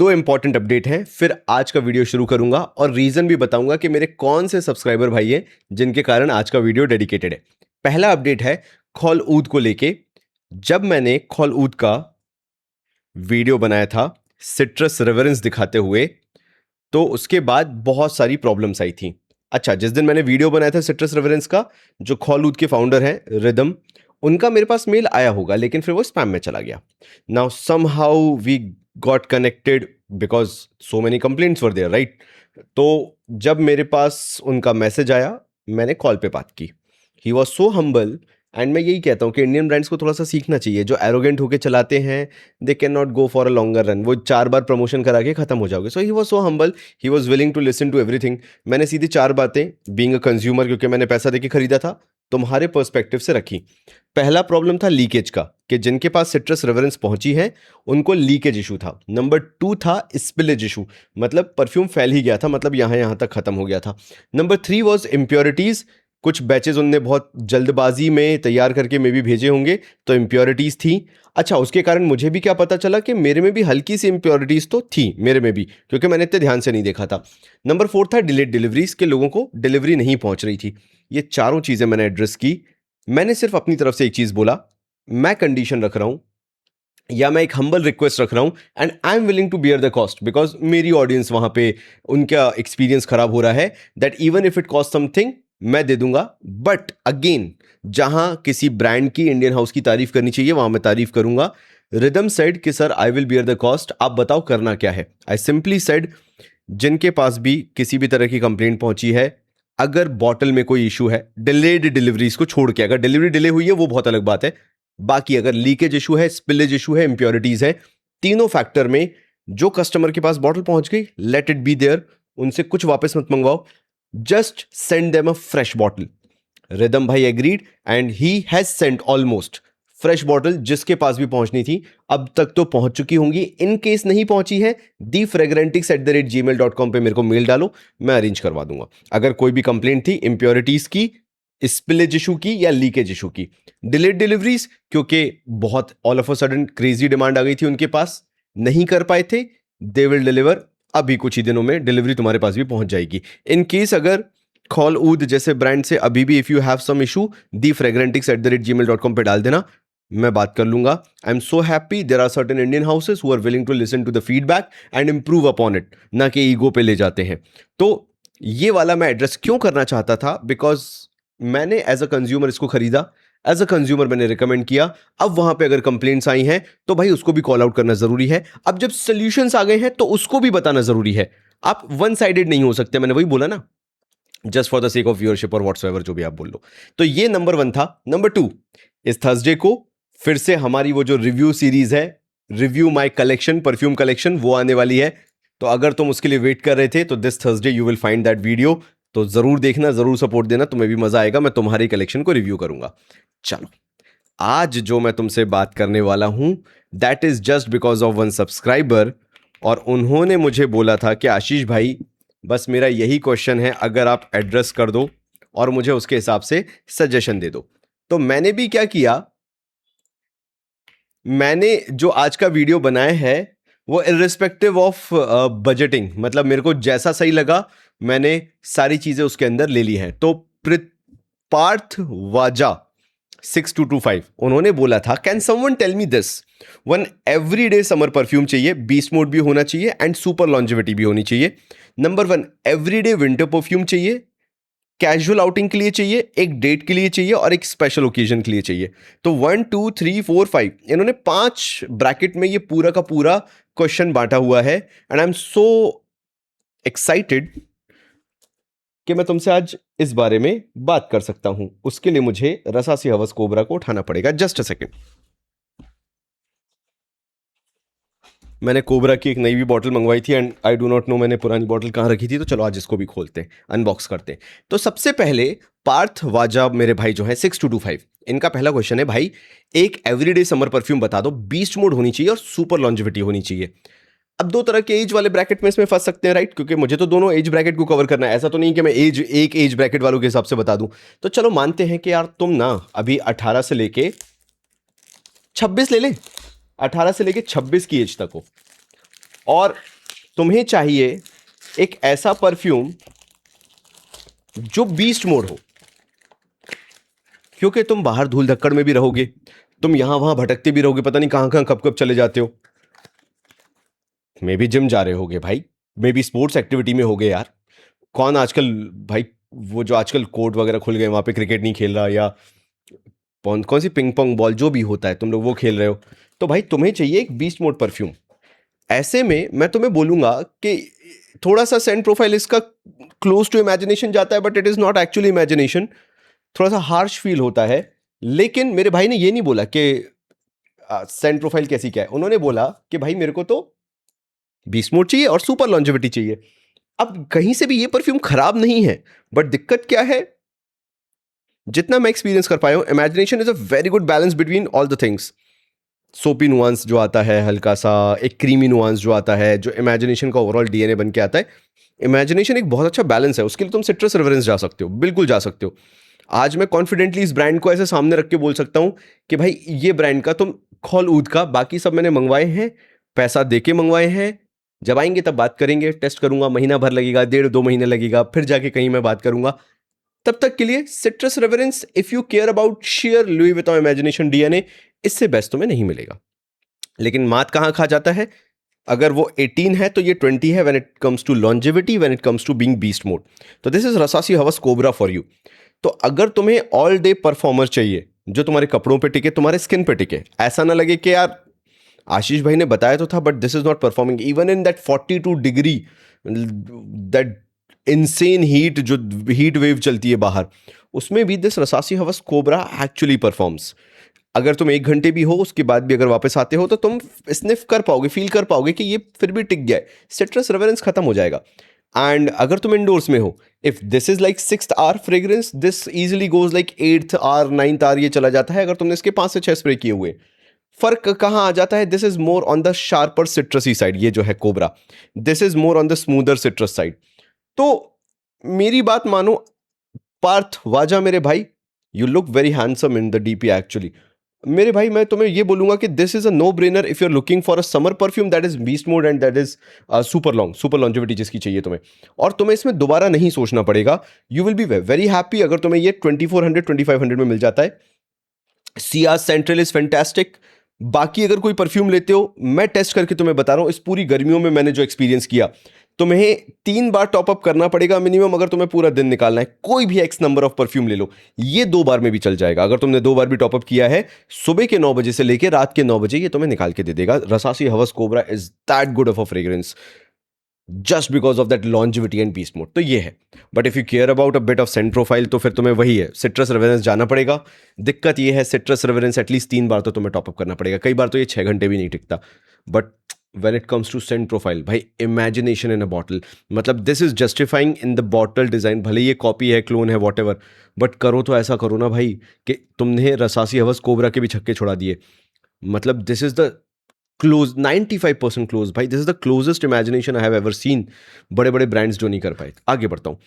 दो important update हैं, फिर आज का वीडियो शुरू करूंगा और रीजन भी बताऊंगा कि मेरे कौन से सब्सक्राइबर भाई हैं जिनके कारण आज का वीडियो डेडिकेटेड है। पहला अपडेट है खौल ऊद को लेके। जब मैंने खौल ऊद का वीडियो बनाया था सिट्रस रेवरेंस दिखाते हुए, तो उसके बाद बहुत सारी प्रॉब्लम्स आई थी। अच्छा, जिस दिन मैंने वीडियो बनाया था सिट्रस रेवरेंस का, जो खौलूद के फाउंडर हैं रिदम, उनका मेरे पास मेल आया होगा, लेकिन फिर वो स्पैम में चला गया। Now somehow we got connected because so many complaints were there, right? तो जब मेरे पास उनका मैसेज आया, मैंने कॉल पे बात की। ही वॉज सो हम्बल। एंड मैं यही कहता हूँ कि इंडियन ब्रांड्स को थोड़ा सा सीखना चाहिए। जो एरोगेंट होके चलाते हैं, they can not go for a longer run. वो 4 बार प्रमोशन करा के खत्म हो जाओगे। So he was so humble, he was willing to listen to everything. मैंने सीधी 4 बातें बीइंग अ कंज्यूमर, क्योंकि मैंने पैसा देके खरीदा था, तुम्हारे पर्सपेक्टिव से रखी। पहला प्रॉब्लम था लीकेज का, कि जिनके पास सिट्रस रेवरेंस पहुंची है उनको लीकेज इशू था। नंबर 2 था स्पिलेज इशू, मतलब परफ्यूम फैल ही गया था, मतलब यहां तक खत्म हो गया था। Number 3 was impurities. कुछ बैचेज उनने बहुत जल्दबाजी में तैयार करके मे भी भेजे होंगे, तो इम्प्योरिटीज थी। अच्छा, उसके कारण मुझे भी क्या पता चला कि मेरे में भी हल्की सी इम्प्योरिटीज तो थी मेरे में भी, क्योंकि मैंने इतने ध्यान से नहीं देखा था। नंबर 4 था डिलेड डिलीवरीज, के लोगों को डिलीवरी नहीं पहुंच रही थी। ये चारों चीजें मैंने एड्रेस की। मैंने सिर्फ अपनी तरफ से एक चीज बोला, मैं कंडीशन रख रहा हूं या मैं एक हम्बल रिक्वेस्ट रख रहा हूं, and I am willing to bear the cost, because मेरी ऑडियंस वहां पे उनका एक्सपीरियंस खराब हो रहा है, that even if it cost something मैं दे दूंगा। बट अगेन, जहां किसी ब्रांड की, इंडियन हाउस की तारीफ करनी चाहिए, वहां मैं तारीफ करूंगा। रिदम सेड कि sir I will beer the cost, आप बताओ करना क्या है। आई सिंपली सेड, जिनके पास भी किसी भी तरह की कंप्लेंट पहुंची है, अगर बॉटल में कोई इशू है, डिलेड डिलीवरीज को छोड़ के, अगर डिलीवरी डिले हुई है वो बहुत अलग बात है, बाकी अगर लीकेज इशू है, स्पिलेज इशू है, इंप्योरिटीज है, तीनों फैक्टर में जो कस्टमर के पास बॉटल पहुंच गई, लेट इट बी देयर। उनसे कुछ वापस मत मंगवाओ, just send them a fresh bottle. Rhythm भाई agreed and he has sent almost fresh bottle, जिसके पास भी पहुंचनी थी अब तक तो पहुंच चुकी होंगी। इन केस नहीं पहुंची है, thefragrantix@gmail.com पे मेरे को मेल डालो, मैं अरेंज करवा दूंगा। अगर कोई भी कंप्लेंट थी इंप्योरिटीज की, स्पिलेज इशू की या लीकेज इशू की। डिलेड डिलीवरीज, क्योंकि बहुत all of a sudden crazy demand आ गई थी उनके पास, नहीं कर पाए थे, दे विल डिलीवर। अभी कुछ ही दिनों में डिलीवरी तुम्हारे पास भी पहुंच जाएगी। इन केस अगर खौल ऊद जैसे ब्रांड से अभी भी if you have some issue, thefragrantix@gmail.com पे डाल देना, मैं बात कर लूंगा। I am so happy there are certain Indian houses who are willing to listen to the feedback and improve upon it, ना कि ईगो पे ले जाते हैं। तो ये वाला मैं एड्रेस क्यों करना चाहता था, बिकॉज मैंने एज अ कंज्यूमर इसको खरीदा, एज अ कंज्यूमर मैंने रिकमेंड किया। अब वहां पे अगर कंप्लेंट्स आई हैं तो भाई उसको भी कॉल आउट करना जरूरी है। अब जब सोल्यूशंस आ गए हैं तो उसको भी बताना जरूरी है। आप वन साइडेड नहीं हो सकते, मैंने वही बोला ना, just for the sake of viewership और व्हाट्सएवर जो भी आप बोल लो। तो ये नंबर 1 था। नंबर 2, इस थर्सडे को फिर से हमारी वो जो रिव्यू सीरीज है, review my collection, perfume collection, वो आने वाली है। तो अगर तुम उसके लिए वेट कर रहे थे तो this Thursday you will find that video. तो जरूर देखना, जरूर सपोर्ट देना, तुम्हें भी मजा आएगा। मैं तुम्हारी कलेक्शन को रिव्यू करूंगा। चलो, आज जो मैं तुमसे बात करने वाला हूं, that is just because of one subscriber. और उन्होंने मुझे बोला था कि आशीष भाई, बस मेरा यही क्वेश्चन है, अगर आप एड्रेस कर दो और मुझे उसके हिसाब से सजेशन दे दो। तो मैंने भी क्या किया, मैंने जो आज का वीडियो बनाया है वो इर्रिस्पेक्टिव ऑफ बजटिंग, मतलब मेरे को जैसा सही लगा मैंने सारी चीजें उसके अंदर ले ली हैं। तो पार्थ वाजा 6225 उन्होंने बोला था, can someone tell me this, one everyday summer perfume चाहिए, बीस्ट मोड भी होना चाहिए एंड सुपर लॉन्जेविटी भी होनी चाहिए। नंबर 1 एवरीडे विंटर परफ्यूम चाहिए, कैजुअल आउटिंग के लिए चाहिए, एक डेट के लिए चाहिए और एक स्पेशल ओकेजन के लिए चाहिए। तो 1 2 3 4 5 इन्होंने 5 ब्रैकेट में ये पूरा का पूरा क्वेश्चन बांटा हुआ है। And I am so excited कि मैं तुमसे आज इस बारे में बात कर सकता हूं। उसके लिए मुझे रसा सी हवस कोबरा को उठाना पड़ेगा। जस्ट अ सेकेंड, मैंने कोबरा की एक नई भी बॉटल मंगवाई थी and I do not know मैंने पुरानी बॉटल कहाँ रखी थी। तो चलो आज इसको भी खोलते हैं, अनबॉक्स करते हैं। तो सबसे पहले पार्थ वाजा मेरे भाई जो है 6225, इनका पहला क्वेश्चन है, भाई एक एवरीडे समर परफ्यूम बता दो, बीस्ट मोड होनी चाहिए और सुपर लॉन्जेविटी होनी चाहिए। अब 2 तरह के एज वाले ब्रैकेट में इसमें फंस सकते हैं, राइट? क्योंकि मुझे तो दोनों एज ब्रैकेट को कवर करना है। ऐसा तो नहीं कि मैं एक एज ब्रैकेट वालों के हिसाब से बता दूं। तो चलो मानते हैं कि यार तुम ना अभी 18 से लेके 26 ले ले, 18 से लेके 26 की एज तक हो, और तुम्हें चाहिए एक ऐसा परफ्यूम जो बीस्ट मोड हो, क्योंकि तुम बाहर धूल धक्कड़ में भी रहोगे, तुम यहां वहां भटकते भी रहोगे, पता नहीं कहां कहां कब कब चले जाते हो। मे बी जिम जा रहे होगे भाई, मे बी स्पोर्ट्स एक्टिविटी में होगे यार। कौन आजकल भाई, वो जो आजकल कोर्ट वगैरह खुल गए वहां पे क्रिकेट नहीं खेल रहा, या कौन कौन सी पिंग पोंग बॉल जो भी होता है तुम लोग वो खेल रहे हो। तो भाई तुम्हें चाहिए एक बीस्ट मोड परफ्यूम। ऐसे में मैं तुम्हें बोलूंगा कि थोड़ा सा सेंट प्रोफाइल इसका क्लोज टू इमेजिनेशन जाता है, but it is not actually imagination. थोड़ा सा हार्श फील होता है। लेकिन मेरे भाई ने ये नहीं बोला कि सेंट प्रोफाइल कैसी क्या है, उन्होंने बोला कि भाई मेरे को तो बीस्ट मोड चाहिए और सुपर लॉन्जेविटी चाहिए। अब कहीं से भी ये परफ्यूम खराब नहीं है, बट दिक्कत क्या है, जितना मैं एक्सपीरियंस कर पाया हूं, imagination is a very good balance between all the things. सोपी नुआंस जो आता है हल्का सा, एक क्रीमी नुआंस जो आता है, जो इमेजिनेशन का ओवरऑल डीएनए बन के आता है। इमेजिनेशन एक बहुत अच्छा बैलेंस है, उसके लिए तुम सिट्रस रेफरेंस जा सकते हो, बिल्कुल जा सकते हो। आज मैं कॉन्फिडेंटली इस ब्रांड को ऐसे सामने रख के बोल सकता हूं कि भाई ये ब्रांड का तुम खौल ऊद का, बाकी सब मैंने मंगवाए हैं, पैसा दे के मंगवाए हैं। जब आएंगे तब बात करेंगे, टेस्ट करूंगा, महीना भर लगेगा, 1.5-2 महीने लगेगा, फिर जाके कहीं मैं बात करूंगा। तब तक के लिए citrus reference, if you care about share Louis Vuitton imagination DNA, इससे बेस्ट तुम्हें नहीं मिलेगा। लेकिन मात कहां खा जाता है, अगर वो 18 है तो ये 20 है when it comes to longevity, when it comes to being beast mode. तो this is Rasasi Hawas Kobra for you. तो अगर तुम्हें ऑल डे परफॉर्मर चाहिए जो तुम्हारे कपड़ों पे टिके, तुम्हारे स्किन पे टिके, ऐसा ना लगे कि यार आशीष भाई ने बताया तो था but this is not performing even in that 42 degree, that insane heat, जो हीट वेव चलती है बाहर, उसमें भी this रसासी Hawas cobra actually performs. अगर तुम 1 घंटे भी हो, उसके बाद भी अगर वापस आते हो, तो तुम स्निफ कर पाओगे, फील कर पाओगे कि ये फिर भी टिक गया है, सिट्रस रेफरेंस खत्म हो जाएगा। एंड अगर तुम इंडोर्स में हो, if this is like 6th hour fragrance, this easily goes like 8th hour 9th hour, ये चला जाता है अगर तुमने इसके 5 से 6 स्प्रे किए हुए। फर्क कहाँ आ जाता है, this is more on the sharper citrusy side, ये जो है Kobra, this is more on the smoother citrus side. तो मेरी बात मानो पार्थ वाजा मेरे भाई, you look very handsome in the DP actually. मेरे भाई मैं तुम्हें ये बोलूंगा कि this is a no brainer if you are looking for a summer perfume that is beast mode and that is super longevity जिसकी चाहिए तुम्हें, और तुम्हें इसमें दोबारा नहीं सोचना पड़ेगा। You will be very happy अगर तुम्हें ये 2400-2500 में मिल जाता है। Siya central is fantastic. बाकी अगर कोई परफ्यूम लेते हो, मैं टेस्ट करके तुम्हें बता रहा हूं, इस पूरी गर्मियों में मैंने जो एक्सपीरियंस किया, तुम्हें 3 बार टॉपअप करना पड़ेगा मिनिमम अगर तुम्हें पूरा दिन निकालना है। कोई भी एक्स नंबर ऑफ परफ्यूम ले लो, ये 2 बार में भी चल जाएगा। अगर तुमने 2 बार भी टॉपअप किया है, सुबह के 9 बजे से लेकर रात के 9 बजे, ये तुम्हें निकाल के दे देगा। रसासी Hawas cobra is that good of a fragrance just because of that longevity and beast mode. तो ये है। But if you care about a bit of Saint profile, तो फिर तुम्हें वही है, सिट्रस रेफरेंस जाना पड़ेगा। दिक्कत ये है, सिट्रस रेफरेंस एटलीस्ट 3 बार तो तुम्हें टॉपअप करना पड़ेगा, कई बार तो ये 6 घंटे भी नहीं टिकता। But when it comes to scent profile, भाई इमेजिनेशन इन अ बॉटल, मतलब this is justifying in the bottle design. भले ये कॉपी है, क्लोन है, वॉट एवर, बट करो तो ऐसा करो ना भाई कि तुमने रसासी हवस कोबरा के भी छक्के छोड़ा दिए। मतलब this is the close 95% close भाई, this is the closest imagination I have ever seen. बड़े बड़े ब्रांड्स जो नहीं कर पाए। आगे बढ़ता हूं।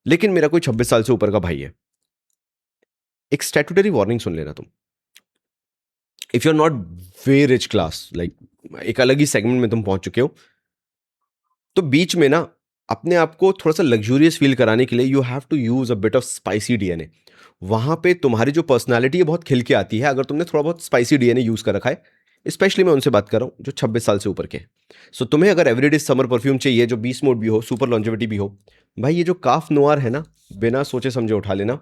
लेकिन मेरा कोई 26 साल से ऊपर का भाई है, एक स्टैट्यूटरी वार्निंग सुन लेना तुम। If you are not way rich class, like एक अलग ही सेगमेंट में तुम पहुंच चुके हो, तो बीच में ना अपने आप को थोड़ा सा लग्जूरियस फील कराने के लिए you have to use a bit of spicy DNA. वहां पे तुम्हारी जो पर्सनालिटी है बहुत खिल के आती है अगर तुमने थोड़ा बहुत स्पाइसी डीएनए यूज कर रखा है। स्पेशली मैं उनसे बात कर रहा हूँ जो 26 साल से ऊपर के हैं। सो तुम्हें अगर एवरीडे समर परफ्यूम चाहिए जो 20 मोड भी हो, सुपर लॉन्जेविटी भी हो, भाई ये जो काफ नोआर है ना, बिना सोचे समझे उठा लेना,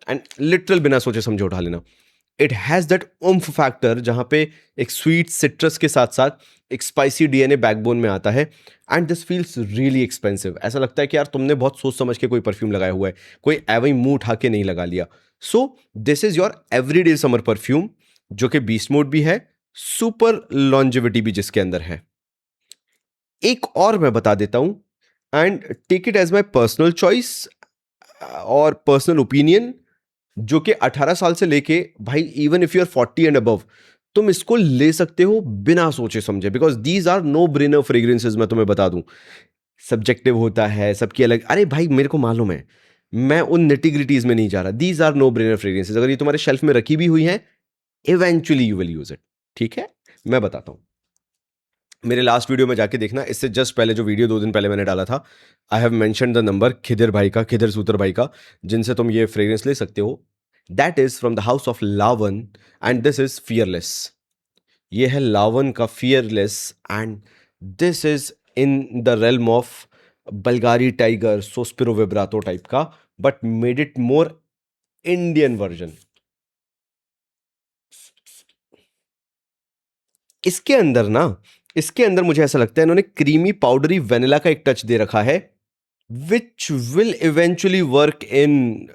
एंड लिटरल बिना सोचे समझे उठा लेना। इट हैज दैट उम्फ फैक्टर जहां पे एक स्वीट सिट्रस के साथ साथ एक स्पाइसी डीएनए बैकबोन में आता है, and this feels really expensive. ऐसा लगता है कि यार तुमने बहुत सोच समझ के कोई परफ्यूम लगाया हुआ है, कोई एवं मुंह उठा के नहीं लगा लिया। So this is your everyday summer perfume, जो कि बीस्ट मोड भी है, सुपर लॉन्जेविटी भी जिसके अंदर है। एक और मैं बता देता हूं, and take it as my personal choice और पर्सनल ओपिनियन, जो कि 18 साल से लेके भाई even if you are 40 and above, तुम इसको ले सकते हो बिना सोचे समझे, because these are no brainer fragrances. मैं तुम्हें बता दूं, सब्जेक्टिव होता है सबकी अलग, अरे भाई मेरे को मालूम है, मैं उन निटिग्रिटीज में नहीं जा रहा। These are no brainer fragrances. अगर ये तुम्हारे शेल्फ में रखी भी हुई है, eventually you will use it. ठीक है, मैं बताता हूं। मेरे लास्ट वीडियो में जाके देखना, इससे जस्ट पहले जो वीडियो 2 दिन पहले मैंने डाला था, I have mention the number Khidir भाई का, खिदिर सूतर भाई का, जिनसे तुम ये फ्रेग्रेंस ले सकते हो। That is from the house of Lavan and this is fearless. ये है लावन का fearless and this is in the realm of Bulgari Tiger, Sospiro Vibrato type का, but made it more Indian version. इसके अंदर मुझे ऐसा लगता है इन्होंने क्रीमी पाउडरी वेनिला का एक टच दे रखा है, which will eventually work in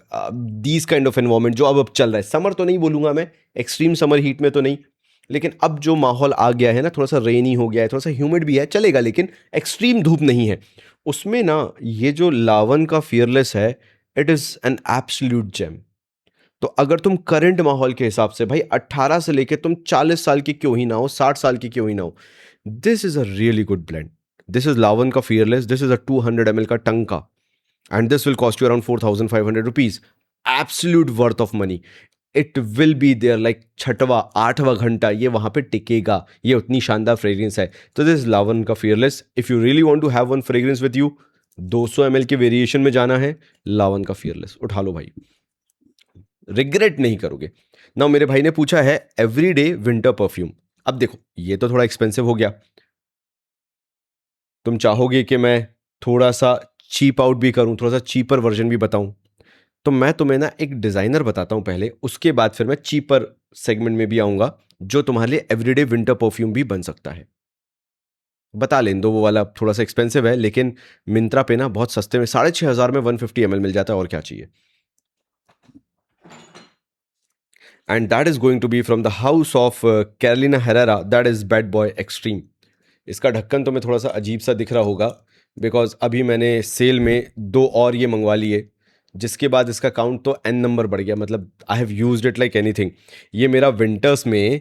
these kind of environment जो अब चल रहा है। समर तो नहीं बोलूंगा मैं, एक्सट्रीम समर हीट में तो नहीं, लेकिन अब जो माहौल आ गया है ना, थोड़ा सा रेनी हो गया है, थोड़ा सा ह्यूमिड भी है, चलेगा, लेकिन एक्सट्रीम धूप नहीं है उसमें ना। ये जो लावन का फियरलेस है, it is an absolute gem. तो अगर तुम करंट माहौल के हिसाब से भाई 18 से लेके तुम 40 साल की क्यों ही ना हो, 60 साल की क्यों ही ना हो, this is a really good blend. This is लावन का fearless, this is a 200 ml का टंका, and this will cost you around 4,500 rupees. Absolute worth of money. It will be there like छठवा आठवां घंटा ये वहां पे टिकेगा, ये उतनी शानदार फ्रेग्रेंस है। तो दिस लावन का fearless, if you really want to have one fragrance with you, 200 ml के वेरिएशन में जाना है, लावन का फियरलेस उठा लो भाई, रिग्रेट नहीं करोगे। ना मेरे भाई ने पूछा है एवरीडे विंटर परफ्यूम। अब देखो ये तो थोड़ा एक्सपेंसिव हो गया, तुम चाहोगे कि मैं थोड़ा सा चीप आउट भी करूं, थोड़ा सा चीपर वर्जन भी बताऊं, तो मैं तुम्हें ना एक डिजाइनर बताता हूं पहले, उसके बाद फिर मैं चीपर सेगमेंट में भी आऊंगा जो तुम्हारे लिए एवरीडे विंटर परफ्यूम भी बन सकता है। बता लें दो, वो वाला थोड़ा सा एक्सपेंसिव है, लेकिन मिंत्रा पे ना बहुत सस्ते में 6,500 में 150 ml मिल जाता है, और क्या चाहिए। And that is going to be from the house of Carolina Herrera, that is Bad Boy Extreme. इसका ढक्कन तो मैं थोड़ा सा अजीब सा दिख रहा होगा, बिकॉज अभी मैंने सेल में 2 और ये मंगवा लिए, जिसके बाद इसका काउंट तो n नंबर बढ़ गया, मतलब I have used it like anything. ये मेरा विंटर्स में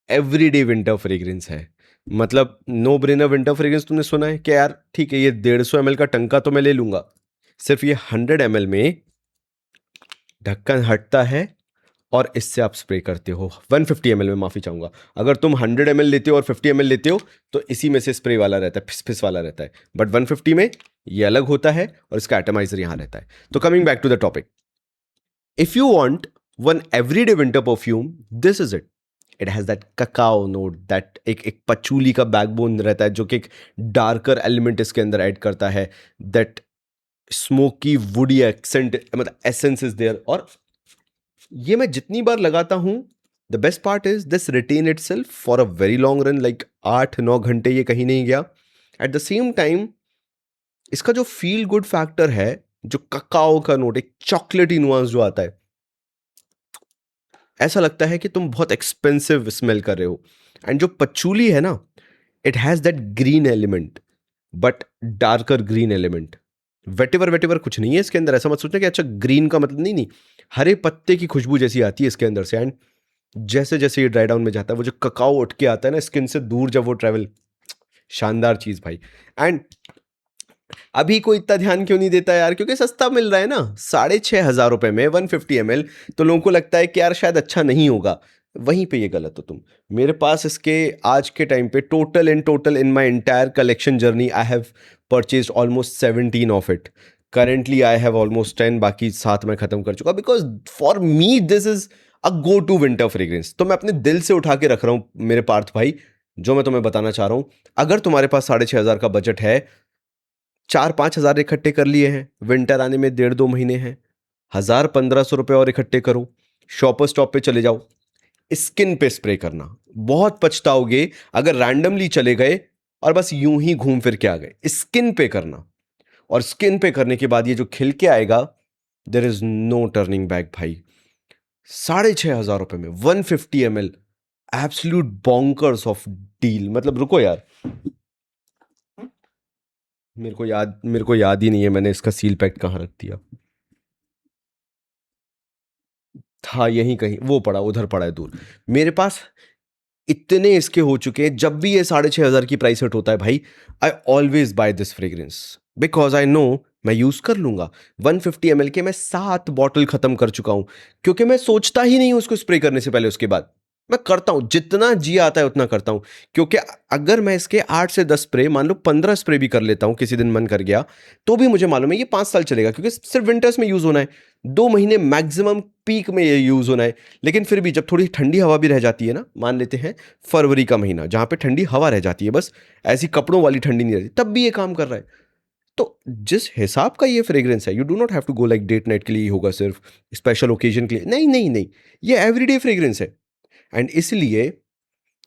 एवरीडे विंटर फ्रेग्रेंस है, मतलब नो ब्रेनर विंटर फ्रेग्रेंस। तुमने सुना है कि यार ठीक है ये 150 ml का टंका तो मैं ले लूंगा, सिर्फ ये 100 ml में ढक्कन हटता है और इससे आप स्प्रे करते हो। 150 ml में, माफी चाहूंगा, अगर तुम 100 ml लेते हो और 50 ml लेते हो तो इसी में से स्प्रे वाला रहता है, फिस फिस वाला रहता है, बट 150 में ये अलग होता है और इसका एटमाइजर यहां रहता है। तो coming back to the topic, if you want one everyday winter perfume, this is it. It has that cacao note, that एक पचूली का बैकबोन रहता है जो कि एक डार्कर एलिमेंट इसके अंदर ऐड करता है, दैट स्मोकी वुडी एक्सेंट, मतलब एसेंस इज देयर। और ये मैं जितनी बार लगाता हूं, the best part is this retain itself for a very long run, like 8-9 घंटे ये कहीं नहीं गया। एट द सेम टाइम इसका जो फील गुड फैक्टर है, जो ककाओ का नोट, एक चॉकलेटी नुआंस जो आता है, ऐसा लगता है कि तुम बहुत एक्सपेंसिव स्मेल कर रहे हो। एंड जो पचूली है ना, it has that green element, but darker green element. Vetiver vetiver कुछ नहीं है इसके अंदर, ऐसा मत सोचना कि अच्छा ग्रीन का मतलब, नहीं नहीं, हरे पत्ते की खुशबू जैसी आती है इसके अंदर से। एंड जैसे जैसे ये ड्राई डाउन में जाता है, वो जो ककाओ उठ के आता है ना स्किन से दूर, जब वो ट्रेवल, शानदार चीज भाई। एंड अभी कोई इतना ध्यान क्यों नहीं देता यार, क्योंकि सस्ता मिल रहा है ना, 6,500 में 150 ml, तो लोगों को लगता है कि यार शायद अच्छा नहीं होगा। वहीं पे ये गलत हो तुम। मेरे पास इसके आज के टाइम पे total in my entire collection journey I have purchase almost 17 of it. Currently I have almost 10, बाकी 7 मैं खत्म कर चुका, because for me this is a go to winter fragrance. तो मैं अपने दिल से उठा के रख रहा हूं मेरे पार्थ भाई, जो मैं तुम्हें बताना चाह रहा हूं। अगर तुम्हारे पास 6,500 का बजट है, 4-5 हज़ार इकट्ठे कर लिए हैं, विंटर आने में 1.5-2 महीने हैं, 1,000-1,500 रुपये और इकट्ठे करो, शॉपर स्टॉप पे चले जाओ, स्किन पे स्प्रे करना। बहुत पछताओगे अगर रैंडमली चले गए और बस यूं ही घूम फिर के आ गए। स्किन पे करना, और स्किन पे करने के बाद ये जो खिल के आएगा, there is no turning back भाई। 6,500 में 150 ml, absolute bonkers of deal. मतलब रुको यार, मेरे को याद ही नहीं है मैंने इसका सील पैक कहाँ रख दिया था। यहीं कहीं वो पड़ा, उधर पड़ा है दूर मेरे पास। इतने इसके हो चुके हैं, जब भी ये 6,500 की प्राइस सेट होता है भाई, I always buy this fragrance, because I know मैं यूज कर लूंगा। 150 ml के मैं 7 बॉटल खत्म कर चुका हूं, क्योंकि मैं सोचता ही नहीं हूं उसको स्प्रे करने से पहले उसके बाद। मैं करता हूँ, जितना जी आता है उतना करता हूँ, क्योंकि अगर मैं इसके 8 से 10 स्प्रे, मान लो 15 स्प्रे भी कर लेता हूँ, किसी दिन मन कर गया, तो भी मुझे मालूम है ये 5 साल चलेगा, क्योंकि सिर्फ विंटर्स में यूज़ होना है। 2 महीने मैक्सिमम पीक में ये यूज़ होना है। लेकिन फिर भी जब थोड़ी ठंडी हवा भी रह जाती है ना, मान लेते हैं फरवरी का महीना, जहाँ पे ठंडी हवा रह जाती है, बस ऐसी कपड़ों वाली ठंडी नहीं रहती, तब भी ये काम कर रहा है। तो जिस हिसाब का ये फ्रेग्रेंस है, you do not have to go like date night के लिए ही होगा, सिर्फ स्पेशल ओकेजन के लिए नहीं, नहीं, नहीं। ये एवरीडे फ्रेग्रेंस है। एंड इसलिए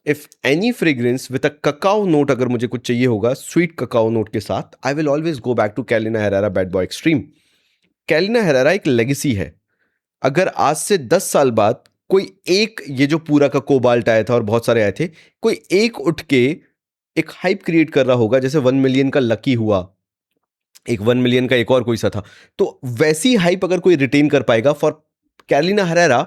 if any fragrance with a cacao note, अगर मुझे कुछ चाहिए होगा स्वीट ककाओ नोट के साथ, I will always go back to Carolina Herrera Bad Boy Extreme. Carolina Herrera एक लेगेसी है। अगर आज से 10 साल बाद कोई एक, ये जो पूरा का कोबाल्ट आया था और बहुत सारे आए थे, कोई एक उठ के एक हाइप क्रिएट कर रहा होगा, जैसे 1 मिलियन का लकी हुआ, एक 1 मिलियन का एक और कोई सा था, तो वैसी हाइप अगर कोई रिटेन कर पाएगा for Carolina Herrera,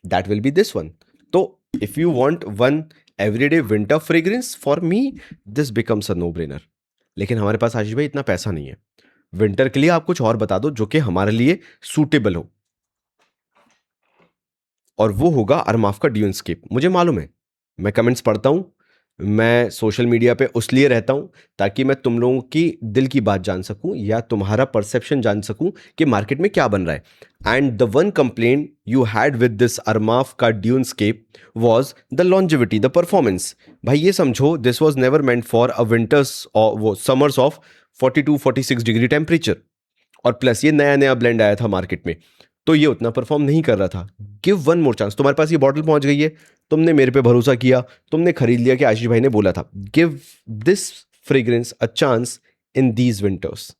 that will be this one. तो if you want one everyday winter fragrance, for me this becomes a no brainer. लेकिन हमारे पास आशीष भाई इतना पैसा नहीं है। विंटर के लिए आप कुछ और बता दो जो कि हमारे लिए सूटेबल हो, और वो होगा अरमाफ का ड्यूनस्केप। मुझे मालूम है, मैं कमेंट्स पढ़ता हूँ, मैं सोशल मीडिया पे उस लिए रहता हूँ ताकि मैं तुम लोगों की दिल की बात जान सकूँ, या तुम्हारा परसेप्शन जान सकूँ कि मार्केट में क्या बन रहा है। And the one complaint you had with this Armaf का Dunescape was the longevity, the performance. भाई ये समझो, this was never meant for a winters और वो समर्स ऑफ 42-46 डिग्री टेम्परेचर, और प्लस ये नया नया ब्लेंड आया था मार्केट में, तो ये उतना परफॉर्म नहीं कर रहा था। Give one more chance. तुम्हारे पास ये बॉटल पहुंच गई है, तुमने मेरे पे भरोसा किया, तुमने खरीद लिया कि आशीष भाई ने बोला था। Give this fragrance a chance in these winters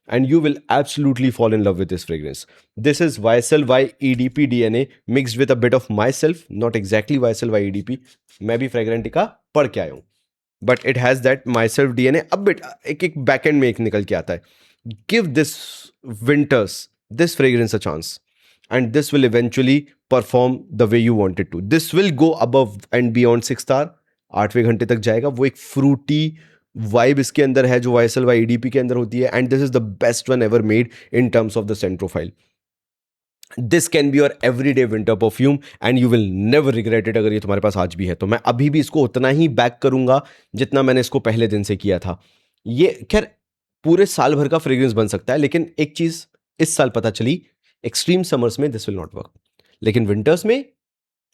and you will absolutely fall in love with this fragrance. This is YSL Y EDP DNA mixed with a bit of myself, not exactly YSL Y EDP. मैं भी फ्रेग्रेंटिका पढ़ के आया हूँ, but it has that myself DNA a bit, एक एक backend में एक निकल के आता है। Give this winters this fragrance a chance, and this will eventually perform the way you want it to. This will go above and beyond 6 star, 8वें घंटे तक जाएगा। वो एक फ्रूटी वाइब इसके अंदर है जो YSL Y EDP के अंदर होती है, and this is the best one ever made in terms of the Saint profile. This can be your everyday winter perfume and you will never regret it. अगर ये तुम्हारे पास आज भी है तो मैं अभी भी इसको उतना ही बैक करूंगा जितना मैंने इसको पहले दिन से किया था। ये खैर पूरे साल भर का फ्रेग्रेंस बन सकता है, लेकिन एक चीज इस साल पता चली, एक्सट्रीम समर्स में दिस विल नॉट वर्क, लेकिन विंटर्स में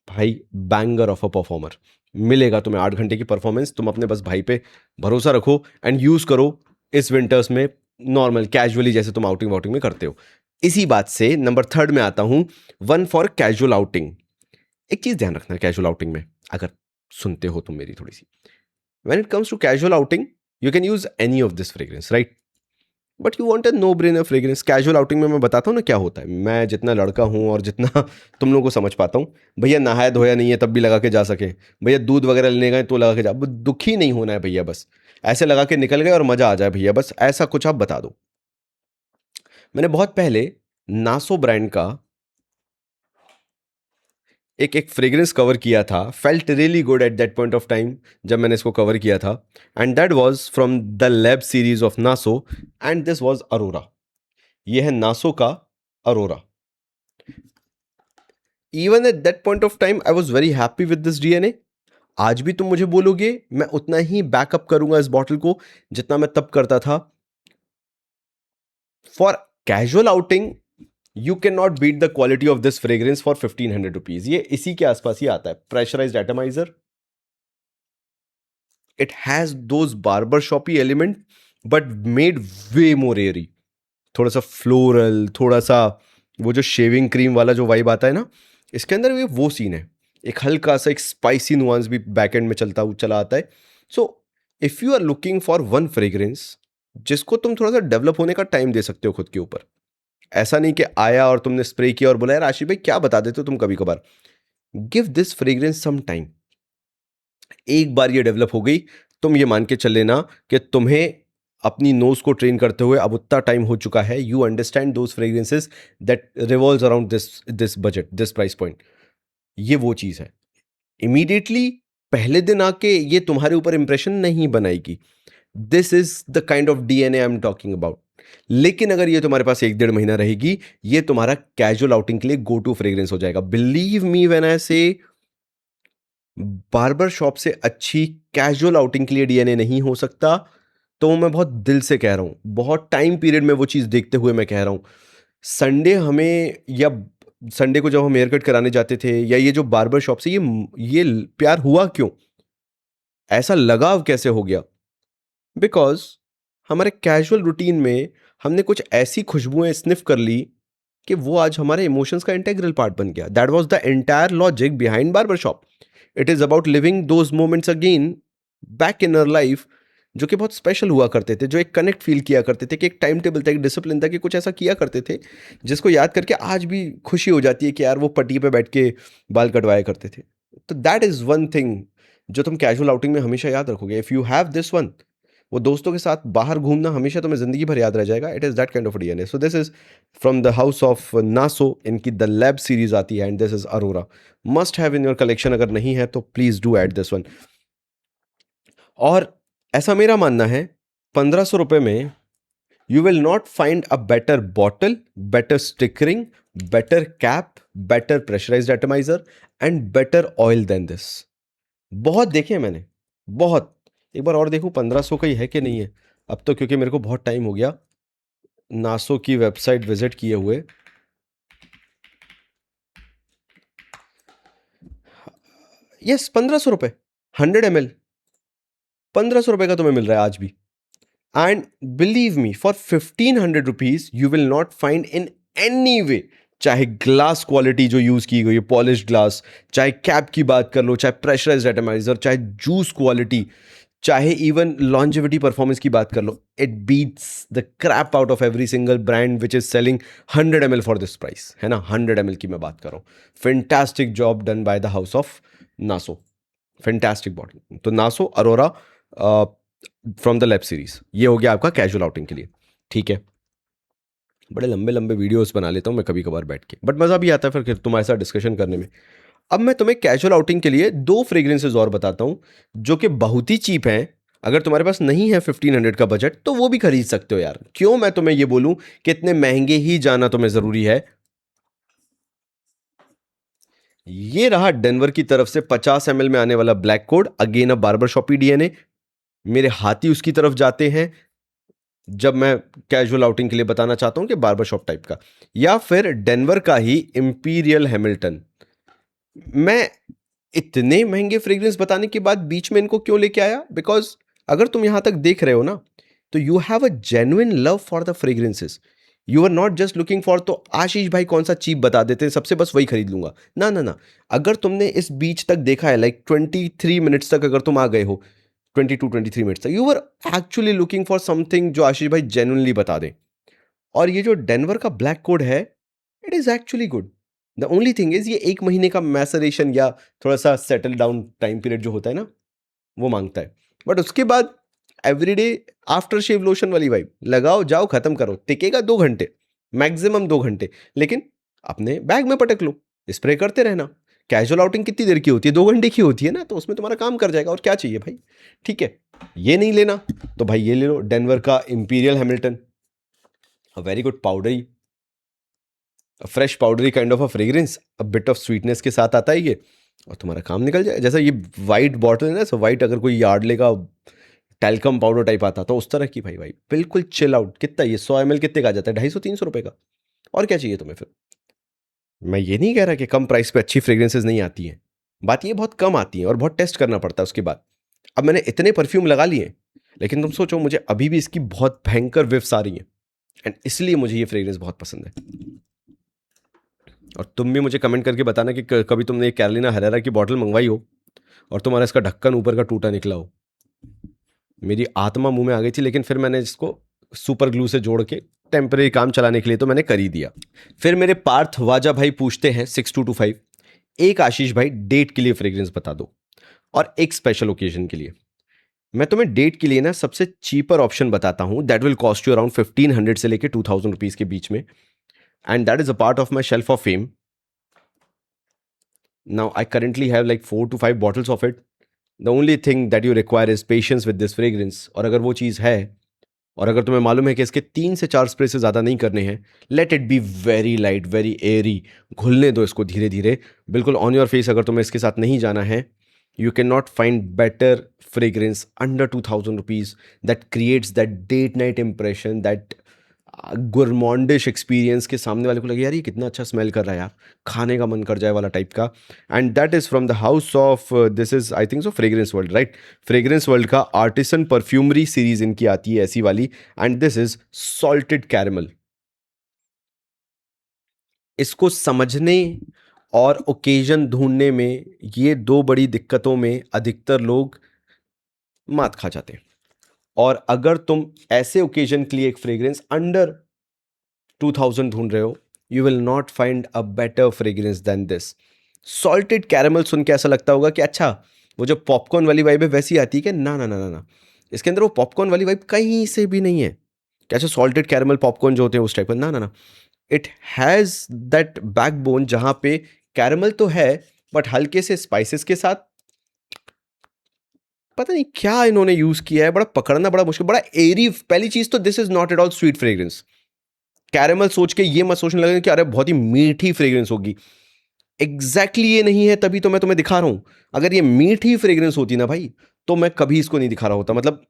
भाई बैंगर ऑफ अ परफॉर्मर मिलेगा तुम्हें। 8 घंटे की परफॉर्मेंस, तुम अपने बस भाई पे भरोसा रखो एंड यूज करो इस विंटर्स में, नॉर्मल कैजुअली जैसे तुम आउटिंग वाउटिंग में करते हो। इसी बात से नंबर 3 में आता हूं, वन फॉर कैजुअल आउटिंग। एक चीज ध्यान रखना कैजुअल आउटिंग में, अगर सुनते हो तुम मेरी थोड़ी सी, when it comes to casual outing you can use any of this fragrance, right? But you want a no brainer fragrance. Casual outing में मैं बताता हूँ ना क्या होता है, मैं जितना लड़का हूँ और जितना तुम लोगों को समझ पाता हूँ, भैया नहाया धोया नहीं है तब भी लगा के जा सके, भैया दूध वगैरह लेने गए तो लगा के जा, दुखी नहीं होना है भैया, बस ऐसे लगा के निकल गए और मजा आ जाए भैया, बस ऐसा कुछ आप बता दो। मैंने बहुत पहले नासो ब्रांड का एक एक फ्रेग्रेंस कवर किया था, felt really good at that point of time जब मैंने इसको कवर किया था, and that was from the lab series of Nasso, and this was Aurora. ये है नासो का Aurora. Even at that point of time I was very happy with this DNA. आज भी तुम मुझे बोलोगे मैं उतना ही बैकअप करूंगा इस बॉटल को जितना मैं तब करता था। For casual outing you can not beat the quality of this fragrance for 1500 rupees. ये इसी के आसपास ही आता है, pressurised atomiser. It has those barber shoppy element but made way more airy, थोड़ा सा फ्लोरल, थोड़ा सा वो जो शेविंग क्रीम वाला जो वाइब आता है ना, इसके अंदर भी वो सीन है। एक हल्का सा एक स्पाइसी नुआंस भी बैक एंड में चला आता है। So if you are looking for one fragrance जिसको तुम थोड़ा सा डेवलप होने का टाइम दे सकते हो खुद के ऊपर, ऐसा नहीं कि आया और तुमने स्प्रे किया और बोला यार आशीष भाई क्या बता देते हो तुम कभी कभार। Give this fragrance some time. एक बार ये डेवलप हो गई, तुम ये मान के चल लेना कि तुम्हें अपनी नोज को ट्रेन करते हुए अब उतना टाइम हो चुका है। You understand those fragrances that revolves around this budget, this price point. ये वो चीज है। इमीडिएटली पहले दिन आके ये तुम्हारे ऊपर इंप्रेशन नहीं बनाएगी। This is the kind of DNA I am talking about. लेकिन अगर ये तुम्हारे पास 1-1.5 महीना रहेगी, ये तुम्हारा कैजुअल आउटिंग के लिए गो टू फ्रेग्रेंस हो जाएगा। बिलीव मी व्हेन आई से बार्बर शॉप से अच्छी कैजुअल आउटिंग के लिए डीएनए नहीं हो सकता। तो मैं बहुत दिल से कह रहा हूँ, बहुत टाइम पीरियड में वो चीज़ देखते हुए मैं कह रहा हूँ। संडे हमें या संडे को जब हम हेयर कट कराने जाते थे, या ये जो बार्बर शॉप से ये प्यार हुआ क्यों? ऐसा लगाव कैसे हो गया? बिकॉज़ हमारे कैजुअल रूटीन में हमने कुछ ऐसी खुशबुएँ स्निफ़ कर ली कि वो आज हमारे इमोशंस का इंटीग्रल पार्ट बन गया। That was the entire logic behind barber shop. It is about living those moments again back in our life, जो कि बहुत स्पेशल हुआ करते थे, जो एक कनेक्ट फ़ील किया करते थे, कि एक टाइम टेबल था, एक डिसिप्लिन था, कि कुछ ऐसा किया करते थे, जिसको याद करके आज भी खुशी हो जाती है कि यार वो पट्टी पे बैठ के बाल कटवाया करते थे। तो दैट इज़ वन थिंग जो तुम कैजुअल आउटिंग में हमेशा याद रखोगे। If you have this one, वो दोस्तों के साथ बाहर घूमना हमेशा तुम्हें ज़िंदगी भर याद रह जाएगा। It is that kind of DNA. So this is from the house of Nasso, इनकी द लैब सीरीज़ आती है, and this is Aurora. Must have in your collection, अगर नहीं है तो please do add this one. और ऐसा मेरा मानना है, 1500 रुपए में you will not find a better bottle, better stickering, better cap, better pressurised atomiser and better oil than this. बहुत देखे हैं मैंने, बहुत। एक बार और देखूं 1500 का ही है कि नहीं है। अब तो क्योंकि मेरे को बहुत टाइम हो गया नासो की वेबसाइट विजिट किए हुए। यस, 1500 रुपए, 100 ml, 1500 रुपए का तुम्हें मिल रहा है आज भी। And believe me, for 1500 rupees you will not find in any way, चाहे ग्लास क्वालिटी जो यूज की गई है, पॉलिश ग्लास, चाहे कैप की बात कर लो, चाहे प्रेशराइज्ड एटमाइजर, चाहे जूस क्वालिटी, चाहे इवन लॉन्जेविटी परफॉर्मेंस की बात कर लो, it beats the crap out of every single brand which is selling 100 ml for this price, है ना। 100 ml की मैं बात कर रहा हूँ। Fantastic job done by the house of Nasso, fantastic bottle. तो Nasso Aurora from the lab series, ये हो गया आपका कैजुअल आउटिंग के लिए। ठीक है, बड़े लंबे लंबे वीडियोस बना लेता हूँ मैं कभी कभार बैठ के, बट मज़ा भी आता है फिर तुम्हारे साथ डिस्कशन करने में। अब मैं तुम्हें कैजुअल आउटिंग के लिए दो फ्रेग्रेंसेज और बताता हूँ, जो कि बहुत ही चीप हैं। अगर तुम्हारे पास नहीं है 1500 का बजट, तो वो भी खरीद सकते हो यार। क्यों मैं तुम्हें ये बोलूं कि इतने महंगे ही जाना तुम्हें ज़रूरी है। ये रहा डेनवर की तरफ से 50 ml में आने वाला black code, again a barber shoppy DNA. मेरे हाथ ही उसकी तरफ जाते हैं जब मैं कैजुअल आउटिंग के लिए बताना चाहता हूं कि बार्बर शॉप टाइप का, या फिर डेनवर का ही इंपीरियल हैमिल्टन। मैं इतने महंगे फ्रेग्रेंस बताने के बाद बीच में इनको क्यों लेके आया? बिकॉज अगर तुम यहां तक देख रहे हो ना, तो you have a genuine love for the fragrances. You are not just looking for, तो आशीष भाई कौन सा चीप बता देते हैं सबसे, बस वही खरीद लूंगा। ना ना ना, अगर तुमने इस बीच तक देखा है, लाइक 23 मिनट्स तक अगर तुम आ गए हो, 22-23 मिनट्स तक, you are actually looking for something जो आशीष भाई जेन्युइनली बता दें। और ये जो डेनवर का ब्लैक कोड है, it is actually good. The only thing is, ये 1 महीने का मैसरेशन या थोड़ा-सा सेटल डाउन टाइम पीरियड जो होता है ना, वो माँगता है। बट उसके बाद एवरीडे आफ्टर शेव लोशन वाली वाइब, लगाओ, जाओ, खत्म करो। टिकेगा 2 घंटे, मैक्सिमम 2 घंटे, लेकिन अपने बैग में पटक लो, स्प्रे करते रहना। कैजुअल आउटिंग कितनी देर की होती है? 2 घंटे की होती है ना, तो उसमें तुम्हारा काम कर जाएगा, और क्या चाहिए भाई? ठीक है, ये नहीं लेना तो भाई ये ले लो, डेनवर का imperial Hamilton, a very good powdery, fresh powdery kind of a fragrance, a bit of sweetness के साथ आता है ये, और तुम्हारा काम निकल जाए। जैसा ये वाइट बॉटल है ना, सो वाइट, अगर कोई यार्डले का टैल्कम पाउडर टाइप आता तो उस तरह की, भाई भाई बिल्कुल चिल आउट। कितना ये 100 ml कितने का आ जाता है? 250-300 रुपए का। और क्या चाहिए तुम्हें फिर? मैं ये नहीं कह रहा कि कम प्राइस पे अच्छी फ्रेग्रेंसेज नहीं आती हैं, बात ये बहुत कम आती हैं और बहुत टेस्ट करना पड़ता है उसके बाद। अब मैंने इतने परफ्यूम लगा लिए, लेकिन तुम सोचो, मुझे अभी भी इसकी बहुत भयंकर विफ्स आ रही हैं, एंड इसलिए मुझे ये फ्रेग्रेंस बहुत पसंद है। और तुम भी मुझे कमेंट करके बताना कि कभी तुमने एक कैरोलिना हरेरा की बॉटल मंगवाई हो और तुम्हारा इसका ढक्कन ऊपर का टूटा निकला हो। मेरी आत्मा मुंह में आ गई थी, लेकिन फिर मैंने इसको सुपर ग्लू से जोड़ के टेम्परेरी काम चलाने के लिए तो मैंने कर ही दिया। फिर मेरे पार्थ वाजा भाई पूछते हैं 6225, एक आशीष भाई डेट के लिए फ्रेग्रेंस बता दो और एक स्पेशल ओकेजन के लिए। मैं तुम्हें डेट के लिए ना सबसे चीपर ऑप्शन बताता हूँ, that will cost you around 1500 से लेके 2000 रुपीज के बीच में, and that is a part of my shelf of fame. Now I currently have like 4 to 5 bottles of it. The only thing that you require is patience with this fragrance. और अगर वो चीज़ है, और अगर तुम्हें मालूम है कि इसके 3 से 4 स्प्रे से ज़्यादा नहीं करने हैं, let it be very light, very Airy, घुलने दो इसको धीरे धीरे, बिल्कुल ऑन योर फेस। अगर तुम्हें इसके साथ नहीं जाना है, You cannot find better fragrance under 2000 rupees that creates that date night impression, that gourmandish experience के सामने वाले को लगे यार ये कितना अच्छा स्मेल कर रहा है यार, खाने का मन कर जाए वाला टाइप का. And that is from the house of, this is I think so fragrance world, right. Fragrance world का आर्टिसन परफ्यूमरी सीरीज इनकी आती है ऐसी वाली. And this is salted caramel. इसको समझने और ओकेजन ढूंढने में, ये दो बड़ी दिक्कतों में अधिकतर लोग मात खा जाते हैं. और अगर तुम ऐसे ओकेजन के लिए एक फ्रेग्रेंस अंडर 2000 ढूंढ रहे हो, you will not find a better fragrance than this. Salted caramel सुन के ऐसा लगता होगा कि अच्छा वो जो पॉपकॉर्न वाली वाइब है वैसी आती है क्या? ना ना ना ना ना, इसके अंदर वो पॉपकॉर्न वाली वाइब कहीं से भी नहीं है. कैसे सॉल्टेड कैरमल पॉपकॉर्न जो होते हैं उस टाइप का? ना ना ना. इट हैज़ दैट बैकबोन जहाँ पे कैरमल तो है बट हल्के से स्पाइसेस के साथ, पता नहीं क्या इन्होंने यूज किया है, बड़ा पकड़ना बड़ा मुश्किल, बड़ा एरी. पहली चीज तो this is not at all sweet fragrance. Caramel सोच के ये मत सोचने लगे कि अरे बहुत ही मीठी फ्रेग्रेंस होगी. एग्जैक्टली ये नहीं है, तभी तो मैं तुम्हें दिखा रहा हूं. अगर ये मीठी फ्रेग्रेंस होती ना भाई, तो मैं कभी इसको नहीं दिखा रहा होता. मतलब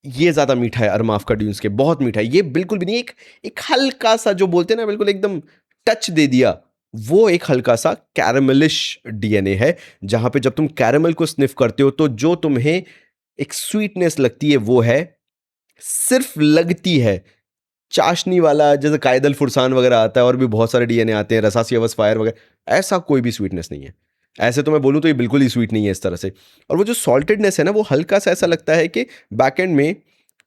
ये ज्यादा मीठा है, अरमाफ का ड्यून्स के बहुत मीठा है. ये बिल्कुल भी नहीं. एक हल्का सा जो बोलते हैं ना, बिल्कुल एकदम टच दे दिया, वो एक हल्का सा कैरमलिश डीएनए है. जहां पे जब तुम कैरमल को स्निफ करते हो तो जो तुम्हें एक स्वीटनेस लगती है वो है, सिर्फ लगती है, चाशनी वाला जैसे कायदल फुरसान वगैरह आता है और भी बहुत सारे डीएनए आते हैं, रसासी अवस फायर वगैरह, ऐसा कोई भी स्वीटनेस नहीं है. ऐसे तो मैं बोलूँ तो ये बिल्कुल ही स्वीट नहीं है इस तरह से. और वो जो सॉल्टेडनेस है ना, वो हल्का सा ऐसा लगता है कि बैक एंड में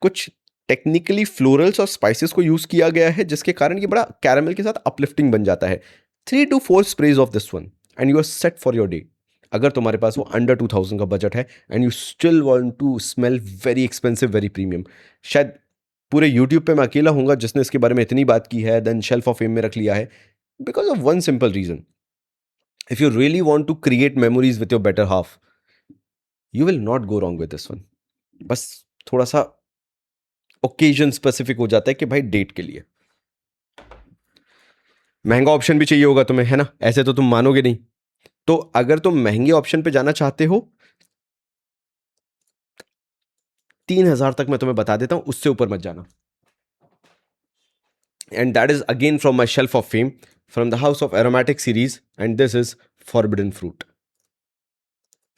कुछ टेक्निकली फ्लोरल्स और स्पाइसेस को यूज किया गया है, जिसके कारण ये बड़ा कैरामल के साथ अपलिफ्टिंग बन जाता है. 3 to 4 sprays of this one and you are set for your day. अगर तुम्हारे पास वो अंडर 2000 का बजट है and you still want to smell very expensive very premium, शायद पूरे यूट्यूब पे मैं अकेला हूंगा जिसने इसके बारे में इतनी बात की है, देन शेल्फ ऑफ फेम में रख लिया है. Because of one simple reason, if you really want to create memories with your better half, you will not go wrong with this one. बस थोड़ा सा ओकेजन स्पेसिफिक हो जाता है कि भाई डेट के लिए महंगा ऑप्शन भी चाहिए होगा तुम्हें, है ना? ऐसे तो तुम मानोगे नहीं. तो अगर तुम महंगे ऑप्शन पे जाना चाहते हो, 3000 तक मैं तुम्हें बता देता हूं, उससे ऊपर मत जाना. And that is again from my shelf of fame, from the house of aromatic series, and this is forbidden fruit.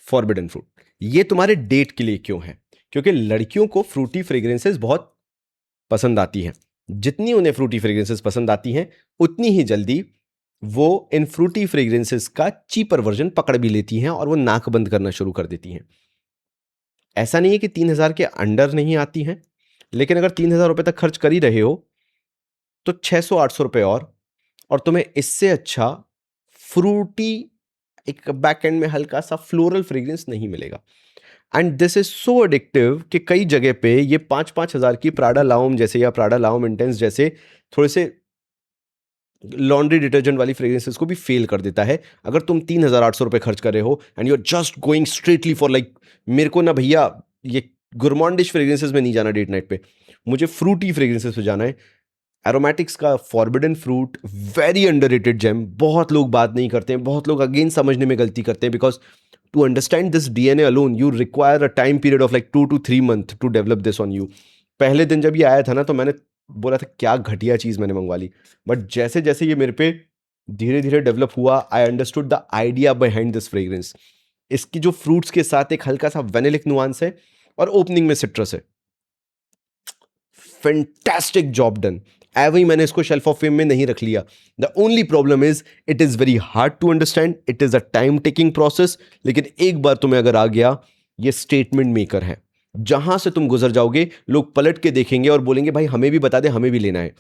Forbidden fruit ये तुम्हारे डेट के लिए क्यों है? क्योंकि लड़कियों को फ्रूटी फ्रेग्रेंसेस बहुत पसंद आती हैं. जितनी उन्हें फ्रूटी फ्रेग्रेंसेस पसंद आती हैं, उतनी ही जल्दी वो इन फ्रूटी फ्रेग्रेंसेस का चीपर वर्जन पकड़ भी लेती हैं और वो नाक बंद करना शुरू कर देती हैं. ऐसा नहीं है कि 3000 के अंडर नहीं आती हैं, लेकिन अगर 3000 रुपए तक खर्च कर ही रहे हो तो 600-800 रुपए और तुम्हें इससे अच्छा फ्रूटी एक बैक एंड में हल्का सा फ्लोरल फ्रेग्रेंस नहीं मिलेगा. And this is so addictive कि कई जगह पे ये 5-5 हजार की प्राडा लाउम जैसे या प्राडा लाउम इंटेंस जैसे थोड़े से लॉन्ड्री डिटर्जेंट वाली फ्रेग्रेंसेस को भी फेल कर देता है. अगर तुम 3800 रुपए खर्च कर रहे हो and you are just going straightly for like, मेरे को ना भैया ये गुरमॉन्डिश फ्रेग्रेंसेस में नहीं जाना डेट नाइट पे, मुझे फ्रूटी फ्रेग्रेंसेस पे जाना है. एरोमेटिक्स का forbidden fruit very underrated gem. बहुत लोग बात नहीं करते हैं, बहुत लोग अगेन समझने में गलती करते हैं. Because to understand this DNA alone you require a time period of like 2 to 3 months to develop this on you. पहले दिन जब ये आया था ना, तो मैंने बोला था क्या घटिया चीज़ मैंने मंगवा ली. बट जैसे जैसे ये मेरे पे धीरे धीरे डेवलप हुआ, I understood the idea behind this fragrance. इसकी जो फ्रूट्स के साथ एक हल्का सा वेनिलिक नुआंस है और ओपनिंग में सिट्रस है. Fantastic job done. एवं ही मैंने इसको शेल्फ ऑफ फेम में नहीं रख लिया. The only problem is it is very hard to understand, it is a time taking process. लेकिन एक बार तुम्हें अगर आ गया, ये स्टेटमेंट मेकर है. जहां से तुम गुजर जाओगे लोग पलट के देखेंगे और बोलेंगे भाई हमें भी बता दे, हमें भी लेना है.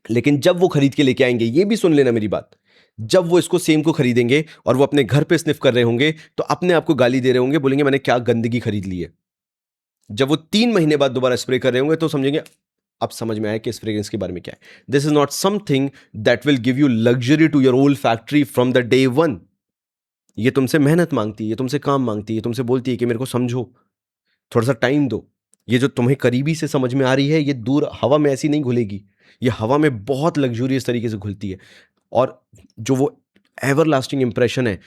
लेकिन जब वो खरीद के लेके आएंगे, ये भी सुन लेना मेरी बात, जब वो इसको सेम को खरीदेंगे और वो अपने घर पे स्निफ कर रहे होंगे तो अपने आप को गाली दे रहे होंगे, बोलेंगे मैंने क्या गंदगी खरीद ली है. जब वो 3 महीने बाद दोबारा स्प्रे कर रहे होंगे तो समझेंगे अब समझ में आया कि इस फ्रेग्रेंस के बारे में क्या है. This is not something that will give you luxury to your olfactory from the day one. ये तुमसे मेहनत मांगती है, ये तुमसे काम मांगती है, ये तुमसे बोलती है कि मेरे को समझो, थोड़ा सा टाइम दो. ये जो तुम्हें करीबी से समझ में आ रही है, ये दूर हवा में ऐसी नहीं घुलेगी. ये हवा में बहुत लग्जूरियस तरीके से घुलती है. और जो वो एवर लास्टिंग इंप्रेशन है,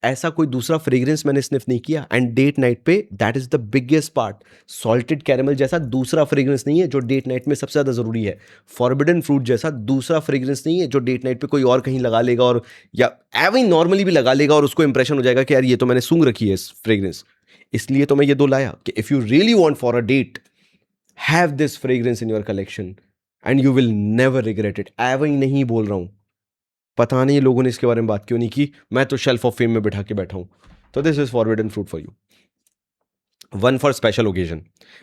ऐसा कोई दूसरा फ्रेग्रेंस मैंने स्निफ नहीं किया। एंड डेट नाइट पे that is the biggest part, salted caramel जैसा दूसरा फ्रेग्रेंस नहीं है जो डेट नाइट में सबसे ज़्यादा ज़रूरी है। फॉरबिडन फ्रूट जैसा दूसरा फ्रेग्रेंस नहीं है जो डेट नाइट पे कोई और कहीं लगा लेगा, और या एवं नॉर्मली भी लगा लेगा और उसको इंप्रेशन हो जाएगा कि यार ये तो मैंने सूंघ रखी है इस फ्रेग्रेंस। इसलिए तो मैं ये दो लाया कि if you really want for a date, have this fragrance in your collection and you will never regret it. एवं ही नहीं बोल रहा हूँ, पता नहीं लोगों ने इसके बारे में बात क्यों नहीं की, मैं तो शेल्फ ऑफ फेम में बिठा के बैठा हूं। तो this is forbidden fruit for you, one for special occasion.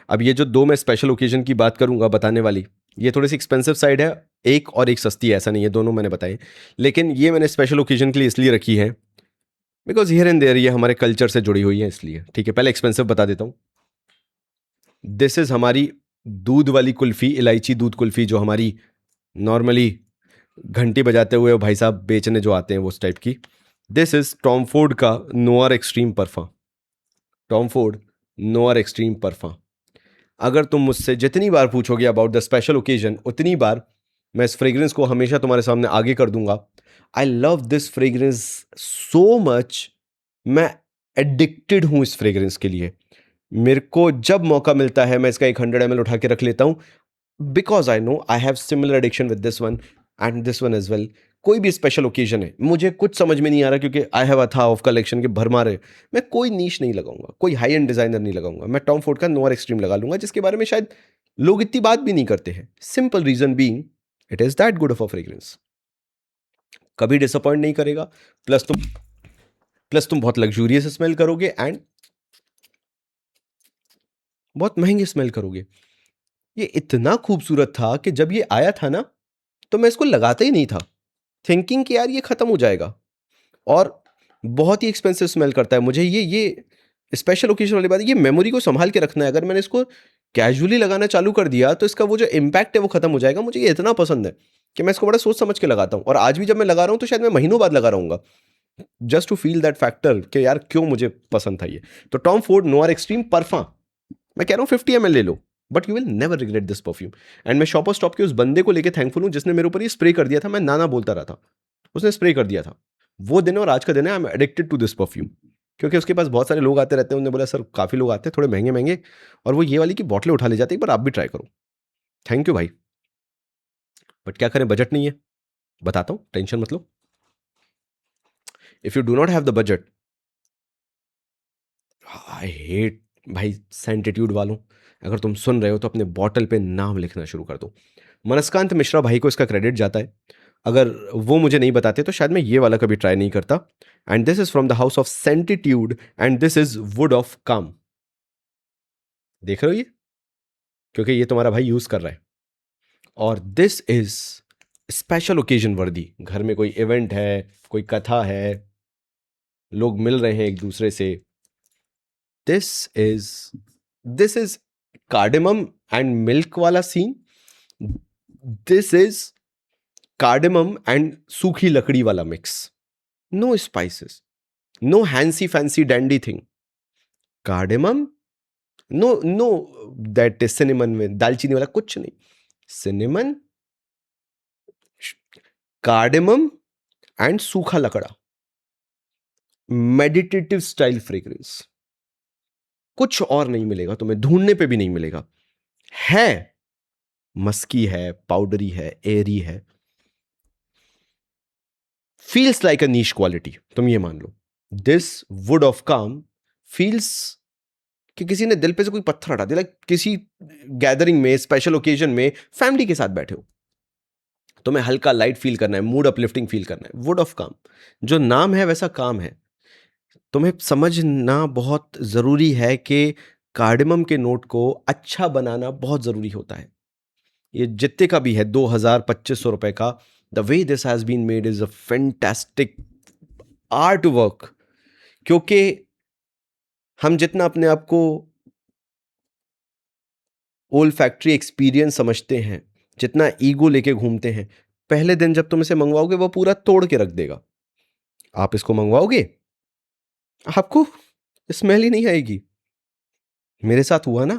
अब ये जो दो मैं स्पेशल ओकेजन की बात करूंगा बताने वाली, ये थोड़ी सी एक्सपेंसिव साइड है, एक और एक सस्ती है, ऐसा नहीं है, दोनों मैंने बताए। लेकिन ये मैंने स्पेशल ओकेजन के लिए इसलिए रखी है बिकॉज हियर एंड देयर ये हमारे कल्चर से जुड़ी हुई है, इसलिए। ठीक है, पहले एक्सपेंसिव बता देता हूँ। दिस इज हमारी दूध वाली कुल्फी, इलायची दूध कुल्फी, जो हमारी नॉर्मली घंटी बजाते हुए भाई साहब बेचने जो आते हैं वो, उस टाइप की। दिस इज टॉम फोर्ड का Noir Extreme parfum. Tom Ford Noir Extreme parfum. अगर तुम मुझसे जितनी बार पूछोगे अबाउट द स्पेशल ओकेजन, उतनी बार मैं इस फ्रेग्रेंस को हमेशा तुम्हारे सामने आगे कर दूंगा। I love this fragrance so much, मैं एडिक्टेड हूं इस फ्रेग्रेंस के लिए। मेरे को जब मौका मिलता है मैं इसका एक 100 ml उठा के रख लेता हूं, because I know I have similar addiction with this one and this one as well. कोई भी स्पेशल ओकेजन है, मुझे कुछ समझ में नहीं आ रहा क्योंकि आई हैव अ था ऑफ कलेक्शन के भरमार है, मैं कोई नीश नहीं लगाऊंगा, कोई हाई एंड डिजाइनर नहीं लगाऊंगा, मैं टॉम फोर्ड का नोआर एक्सट्रीम लगा लूंगा, जिसके बारे में शायद लोग इतनी बात भी नहीं करते हैं। Simple reason being it is that good of a fragrance, कभी डिसअपॉइंट नहीं करेगा। प्लस तुम बहुत लग्जूरियस स्मेल करोगे एंड बहुत महंगे स्मेल करोगे। ये इतना खूबसूरत था कि जब ये आया था ना, तो मैं इसको लगाता ही नहीं था, थिंकिंग कि यार ये खत्म हो जाएगा। और बहुत ही एक्सपेंसिव स्मेल करता है। मुझे ये स्पेशल ओकेजन वाली बात है, ये मेमोरी को संभाल के रखना है। अगर मैंने इसको कैजुअली लगाना चालू कर दिया तो इसका वो जो इम्पैक्ट है वो खत्म हो जाएगा। मुझे ये इतना पसंद है कि मैं इसको बड़ा सोच समझ के लगाता हूँ, और आज भी जब मैं लगा रहा हूँ तो शायद मैं महीनों बाद लगा रहूंगा, just to feel that factor कि यार क्यों मुझे पसंद था ये। तो Tom Ford Noir Extreme parfum, मैं कह रहा हूँ 50 ml ले लो, but you will never regret this perfume. And मैं शॉपर स्टॉप के उस बंदे को लेके थैंकफुल हूँ जिसने मेरे ऊपर ये स्प्रे कर दिया था। मैं नाना बोलता रहा था, उसने स्प्रे कर दिया था। वो दिन और आज का दिन है, I am addicted to this perfume. क्योंकि उसके पास बहुत सारे लोग आते रहते हैं, उन्होंने बोला सर काफ़ी लोग आते हैं थोड़े महंगे महंगे, और वो ये वाली की बॉटलें उठा ले जाते हैं, एक बार आप भी ट्राई करो। थैंक यू भाई, बट क्या करें, बजट नहीं है। बताता हूँ, टेंशन मत लो। If you do not have the budget, I hate भाई सेंटिट्यूड वालों, अगर तुम सुन रहे हो तो अपने बॉटल पे नाम लिखना शुरू कर दो। मनस्कांत मिश्रा भाई को इसका क्रेडिट जाता है, अगर वो मुझे नहीं बताते तो शायद मैं ये वाला कभी ट्राई नहीं करता। And this is from the house of Scentitude and this is wood of Kaam. देख रहे हो ये, क्योंकि ये तुम्हारा भाई यूज कर रहा है। और दिस इज स्पेशल ओकेजन वर्दी, घर में कोई इवेंट है, कोई कथा है, लोग मिल रहे हैं एक दूसरे से। This is cardamom and milk वाला scene. This is cardamom and सूखी लकड़ी वाला mix, no spices, no hancy fancy dandy thing. Cardamom, no no that cinnamon में दालचीनी वाला कुछ नहीं, सिनेमन, कार्डेमम एंड सूखा लकड़ा, मेडिटेटिव स्टाइल फ्रेग्रेंस। कुछ और नहीं मिलेगा तुम्हें, ढूंढने पे भी नहीं मिलेगा। है मस्की है, पाउडरी है, एरी है, फील्स लाइक अ नीश क्वालिटी, तुम ये मान लो। दिस वुड ऑफ काम फील्स कि किसी ने दिल पे से कोई पत्थर हटा दिया, लाइक किसी गैदरिंग में, स्पेशल ओकेजन में फैमिली के साथ बैठे हो, तुम्हें हल्का लाइट फील करना है, मूड अपलिफ्टिंग फील करना है, वुड ऑफ काम। जो नाम है वैसा काम है। तुम्हें समझना बहुत ज़रूरी है कि कार्डेमम के नोट को अच्छा बनाना बहुत ज़रूरी होता है। ये जितने का भी है 2000-2500 रुपए का, the way this has been made is a fantastic art work. क्योंकि हम जितना अपने आप को ओल फैक्ट्री एक्सपीरियंस समझते हैं, जितना ईगो लेके घूमते हैं, पहले दिन जब तुम इसे मंगवाओगे वो पूरा तोड़ के रख देगा। आप इसको मंगवाओगे, आपको स्मेल ही नहीं आएगी। मेरे साथ हुआ ना,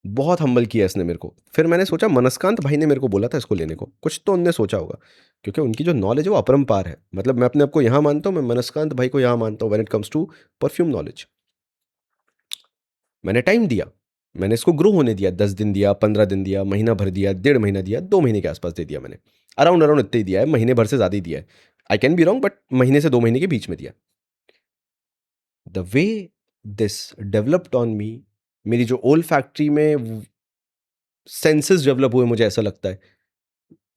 बहुत हम्बल किया इसने मेरे को। फिर मैंने सोचा मनस्कांत भाई ने मेरे को बोला था इसको लेने को, कुछ तो उनने सोचा होगा, क्योंकि उनकी जो नॉलेज है वो अपरंपार है। मतलब मैं अपने आप को यहाँ मानता हूँ, मैं मनस्कांत भाई को यहाँ मानता हूँ when it comes to perfume knowledge. मैंने टाइम दिया, मैंने इसको ग्रो होने दिया, 10 दिन दिया, 15 दिन दिया, महीना भर दिया, 1.5 महीना दिया, 2 महीने के आसपास दे दिया मैंने। अराउंड अराउंड इतना ही दिया है, महीने भर से ज़्यादा ही दिया है। I can be wrong, but महीने से 2 महीने के बीच में दिया। The way this developed on me, मेरी जो ओल्ड फैक्ट्री में सेंसेस डेवलप हुए, मुझे ऐसा लगता है,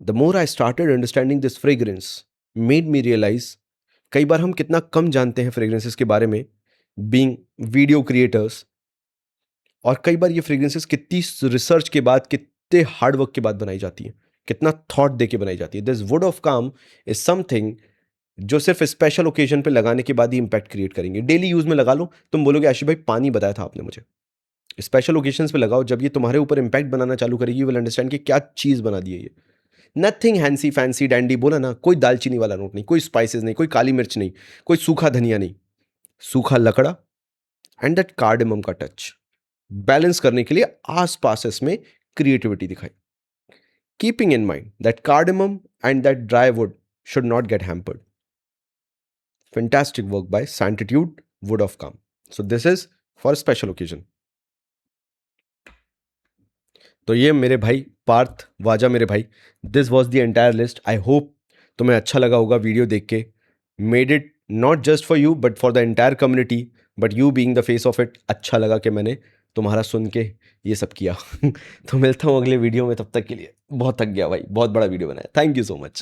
the more I started understanding this fragrance made me realize कई बार हम कितना कम जानते हैं फ्रेग्रेंसेस के बारे में, बीइंग वीडियो क्रिएटर्स। और कई बार ये फ्रेग्रेंसेस कितनी रिसर्च के बाद, कितने हार्ड वर्क के बाद बनाई जाती हैं, कितना थॉट दे के बनाई जाती है। दिस वुड ऑफ काम इज समथिंग जो सिर्फ स्पेशल ओकेजन पे लगाने के बाद ही इंपैक्ट क्रिएट करेंगे। डेली यूज में लगा लो, तुम बोलोगे आशीष भाई पानी बताया था आपने मुझे। स्पेशल ओकेजन्स पे लगाओ, जब ये तुम्हारे ऊपर इंपैक्ट बनाना चालू करेगी, यू विल अंडरस्टैंड कि क्या चीज़ बना दी है ये। नथिंग हैंसी फैंसी डैंडी, बोला ना, कोई दालचीनी वाला नोट नहीं, कोई स्पाइसेस नहीं, कोई काली मिर्च नहीं, कोई सूखा धनिया नहीं, सूखा लकड़ा एंड दैट कार्डेमम का टच बैलेंस करने के लिए आसपास इसमें क्रिएटिविटी दिखाई। Keeping in mind that cardamom and that dry would should not gate hampered. Fantastic work by Santitude Wood of Calm. So this is for special occasion. तो ये मेरे भाई पार्थ वाजा, मेरे भाई, this was the entire list. I hope तुम्हें अच्छा लगा होगा वीडियो देख के। Made it not just for you but for the entire community, but you being the face of it, अच्छा लगा कि मैंने तुम्हारा सुन के ये सब किया। तो मिलता हूँ अगले वीडियो में, तब तक के लिए बहुत थक गया भाई, बहुत बड़ा वीडियो बनाया। Thank you so much.